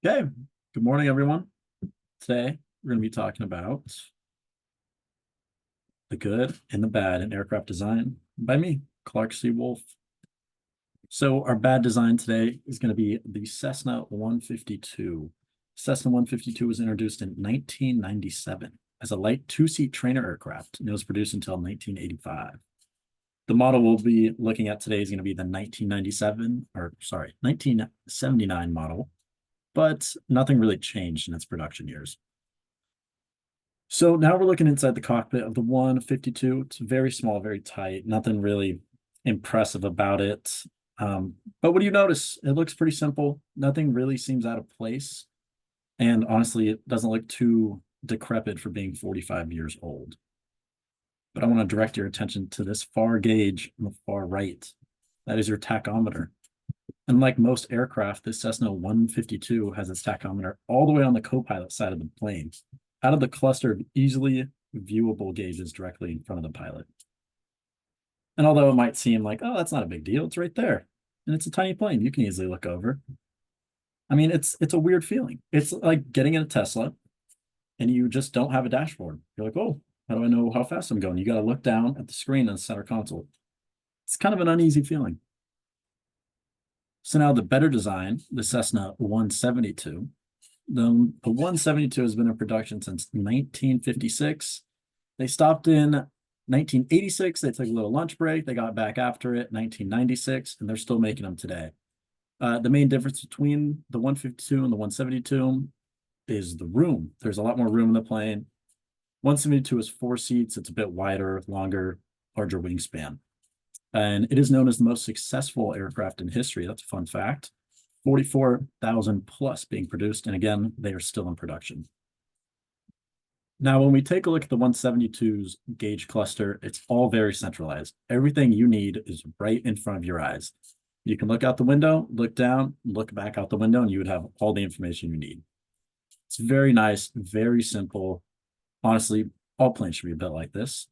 Okay, good morning, everyone. Today, we're going to be talking about the good and the bad in aircraft design by me, Clark C. Wolf. So our bad design today is going to be the Cessna 152. Cessna 152 was introduced in 1997 as a light two-seat trainer aircraft, and it was produced until 1985. The model we'll be looking at today is going to be the 1979 model, but nothing really changed in its production years. So now we're looking inside the cockpit of the 152. It's very small, very tight, nothing really impressive about it. But what do you notice? It looks pretty simple. Nothing really seems out of place. And honestly, it doesn't look too decrepit for being 45 years old. But I want to direct your attention to this far gauge on the far right. That is your tachometer. Unlike most aircraft, this Cessna 152 has its tachometer all the way on the co-pilot side of the plane, out of the cluster of easily viewable gauges directly in front of the pilot. And although it might seem like, oh, that's not a big deal, it's right there. And it's a tiny plane. You can easily look over. I mean, it's a weird feeling. It's like getting in a Tesla and you just don't have a dashboard. You're like, oh, how do I know how fast I'm going? You got to look down at the screen on the center console. It's kind of an uneasy feeling. So now the better design, the Cessna 172. The 172 has been in production since 1956. They stopped in 1986. They took a little lunch break. They got back after it, 1996, and they're still making them today. The main difference between the 152 and the 172 is the room. There's a lot more room in the plane. 172 is 4 seats. It's a bit wider, longer, larger wingspan. And it is known as the most successful aircraft in history. That's a fun fact. 44,000 plus being produced. And again, they are still in production. Now, when we take a look at the 172's gauge cluster, it's all very centralized. Everything you need is right in front of your eyes. You can look out the window, look down, look back out the window, and you would have all the information you need. It's very nice, very simple. Honestly, all planes should be built like this.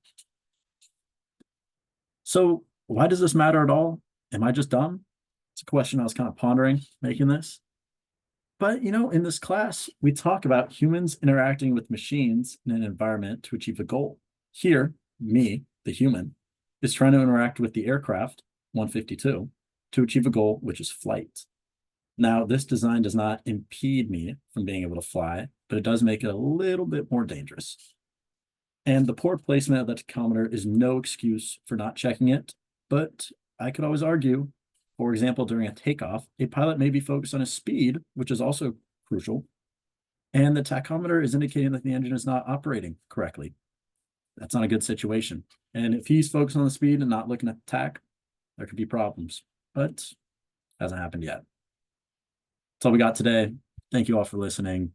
So why does this matter at all? Am I just dumb? It's a question I was kind of pondering making this. But, in this class, we talk about humans interacting with machines in an environment to achieve a goal. Here, me, the human, is trying to interact with the aircraft, 152, to achieve a goal, which is flight. Now, this design does not impede me from being able to fly, but it does make it a little bit more dangerous. And the poor placement of the tachometer is no excuse for not checking it, but I could always argue, for example, during a takeoff, a pilot may be focused on his speed, which is also crucial, and the tachometer is indicating that the engine is not operating correctly. That's not a good situation. And if he's focused on the speed and not looking at the tach, there could be problems, but hasn't happened yet. That's all we got today. Thank you all for listening.